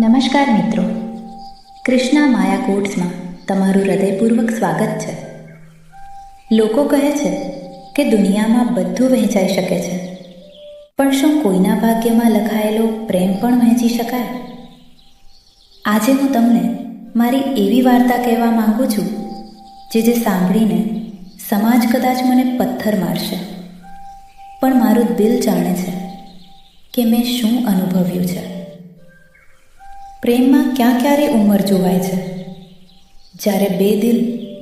નમસ્કાર મિત્રો, કૃષ્ણા માયા કોટ્સમાં તમારું હૃદયપૂર્વક સ્વાગત છે. લોકો કહે છે કે દુનિયામાં બધું વહેંચાઈ શકે છે, પણ શું કોઈના ભાગ્યમાં લખાયેલો પ્રેમ પણ વહેંચી શકાય? આજે હું તમને મારી એવી વાર્તા કહેવા માંગુ છું જે સાંભળીને સમાજ કદાચ મને પથ્થર મારશે, પણ મારું દિલ જાણે છે કે મેં શું અનુભવ્યું છે. પ્રેમમાં ક્યારે ઉંમર જોવાય છે, જ્યારે બે દિલ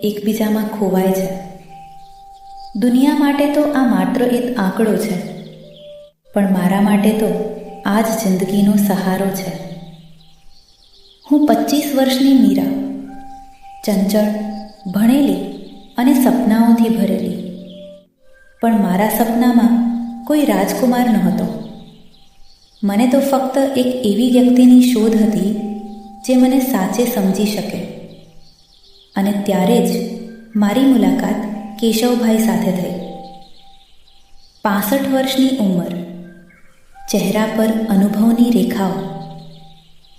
એકબીજામાં ખોવાય છે. દુનિયા માટે તો આ માત્ર એક આંકડો છે, પણ મારા માટે તો આ જ જિંદગીનો સહારો છે. હું 25 વર્ષની મીરા, ચંચળ, ભણેલી અને સપનાઓથી ભરેલી. પણ મારા સપનામાં કોઈ રાજકુમાર નહોતો. મને તો ફક્ત એક એવી વ્યક્તિની શોધ હતી જે મને સાચે સમજી શકે. અને ત્યારે જ મારી મુલાકાત કેશવભાઈ સાથે થઈ. 65 વર્ષની ઉંમર, ચહેરા પર અનુભવની રેખાઓ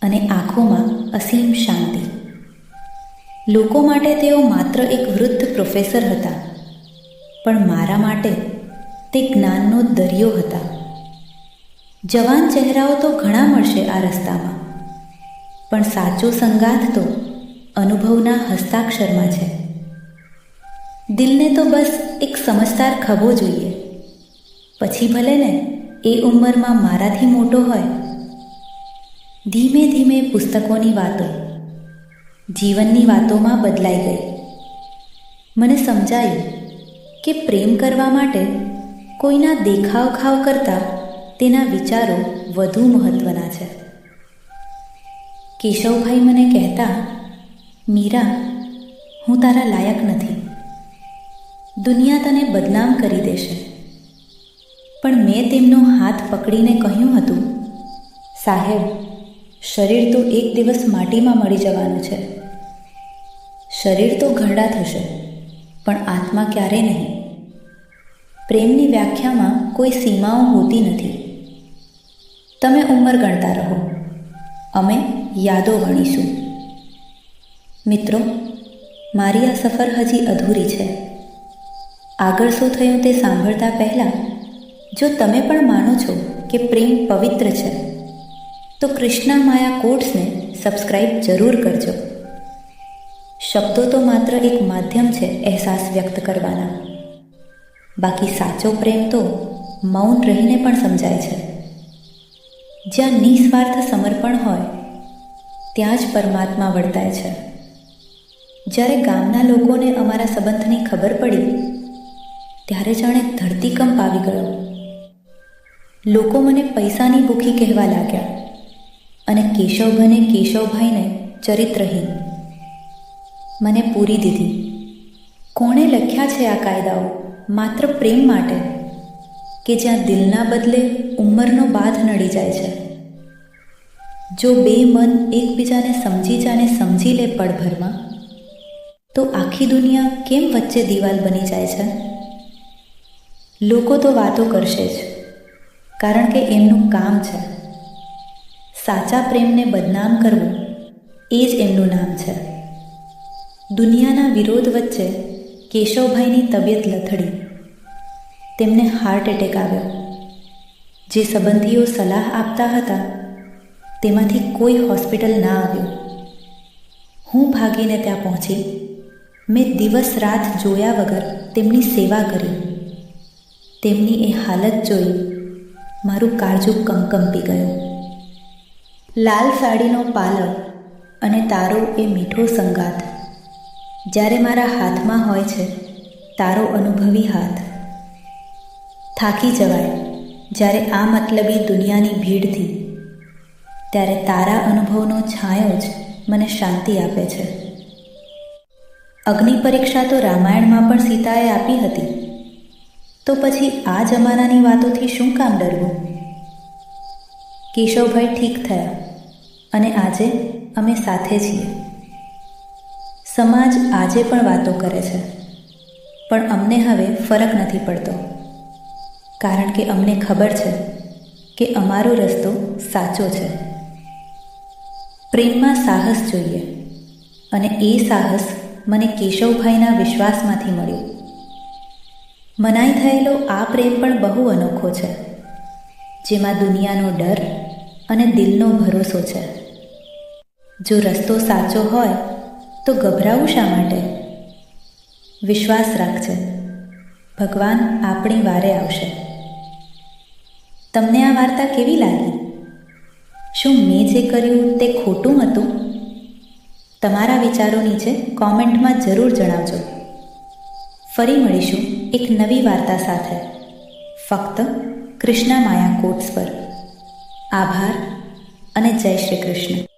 અને આંખોમાં અસીમ શાંતિ. લોકો માટે તેઓ માત્ર એક વૃદ્ધ પ્રોફેસર હતા, પણ મારા માટે તે જ્ઞાનનો દરિયો હતા. જવાન ચહેરાઓ તો ઘણા મળશે આ રસ્તામાં, પણ સાચો સંગાથ તો અનુભવના હસ્તાક્ષરમાં છે. દિલને તો બસ એક સમજદાર ખભો જોઈએ, પછી ભલે ને એ ઉંમરમાં મારાથી મોટો હોય. ધીમે ધીમે પુસ્તકોની વાતો જીવનની વાતોમાં બદલાઈ ગઈ. મને સમજાયું કે પ્રેમ કરવા માટે કોઈના દેખાવખાવ કરતાં તેના વિચારો વધુ મહત્ત્વના છે. કેશવભાઈ મને કહેતા, મીરા, હું તારા લાયક નથી. દુનિયા તને બદનામ કરી દેશે. પણ મેં તેમનો હાથ પકડીને કહ્યું હતું, સાહેબ, શરીર તો એક દિવસ માટીમાં મળી જવાનું છે. શરીર તો ઘરડા થશે, પણ આત્મા ક્યારે નહીં. પ્રેમની વ્યાખ્યામાં કોઈ સીમાઓ હોતી નથી. તમે ઉંમર ગણતા રહો, અમે યાદો ગણીશું. મિત્રો, મારી આ સફર હજી અધૂરી છે. આગળ શું થયું તે સાંભળતા પહેલાં, જો તમે પણ માનો છો કે પ્રેમ પવિત્ર છે, તો કૃષ્ણા માયા કોટ્સને સબસ્ક્રાઈબ જરૂર કરજો. શબ્દો તો માત્ર એક માધ્યમ છે અહેસાસ વ્યક્ત કરવાના. બાકી સાચો પ્રેમ તો મૌન રહીને પણ સમજાય છે. જ્યાં નિસ્વાર્થ સમર્પણ હોય, ત્યાં જ પરમાત્મા વર્તાય છે. જ્યારે ગામના લોકોને અમારા સંબંધની ખબર પડી, ત્યારે જાણે ધરતીકંપ આવી ગયો. લોકો મને પૈસાની ભૂખી કહેવા લાગ્યા અને કેશવભાઈને ચરિત્રહીન. મને પૂરી દીધી. કોણે લખ્યા છે આ કાયદાઓ માત્ર પ્રેમ માટે, કે જ્યાં દિલના બદલે ઉંમરનો બાધ નડી જાય છે? જો બે મન એકબીજાને સમજી લે પળભરમાં, તો આખી દુનિયા કેમ વચ્ચે દિવાલ બની જાય છે? લોકો તો વાતો કરશે જ, કારણ કે એમનું કામ છે. સાચા પ્રેમને બદનામ કરવું એ જ એમનું નામ છે. દુનિયાના વિરોધ વચ્ચે કેશવભાઈની તબિયત લથડી. તેમને હાર્ટ એટેક આવ્યો. જે સંબંધીઓ સલાહ આપતા હતા, તેમાંથી કોઈ હોસ્પિટલ ના આવ્યું. હું ભાગીને ત્યાં પહોંચી. મેં દિવસ રાત જોયા વગર તેમની સેવા કરી. તેમની એ હાલત જોઈ મારું કાળજું કંપી ગયું. લાલ સાડીનો પાલવ અને તારો એ મીઠો સંગાથ, જ્યારે મારા હાથમાં હોય છે તારો અનુભવી હાથ. થાકી જવાય જ્યારે આ મતલબી દુનિયાની ભીડથી, ત્યારે તારા અનુભવનો છાંયો જ મને શાંતિ આપે છે. અગ્નિ પરીક્ષા તો રામાયણમાં પણ સીતાએ આપી હતી, તો પછી આ જમાનાની વાતોથી શું કામ ડરવું? કેશવભાઈ ઠીક થયા અને આજે અમે સાથે છીએ. સમાજ આજે પણ વાતો કરે છે, પણ અમને હવે ફરક નથી પડતો, કારણ કે અમને ખબર છે કે અમારો રસ્તો સાચો છે. પ્રેમમાં સાહસ જોઈએ, અને એ સાહસ મને કેશવભાઈના વિશ્વાસમાંથી મળ્યું. મનાઈ થયેલો આ પ્રેમ પણ બહુ અનોખો છે, જેમાં દુનિયાનો ડર અને દિલનો ભરોસો છે. જો રસ્તો સાચો હોય તો ગભરાવું શા માટે? વિશ્વાસ રાખજે, ભગવાન આપણી વારે આવશે. તમને આ વાર્તા કેવી લાગી? શું મેં જે કર્યું તે ખોટું હતું? તમારા વિચારો નીચે કોમેન્ટમાં જરૂર જણાવજો. ફરી મળીશું એક નવી વાર્તા સાથે, ફક્ત કૃષ્ણા માયા કોટ્સ પર. આભાર અને જય શ્રી કૃષ્ણ.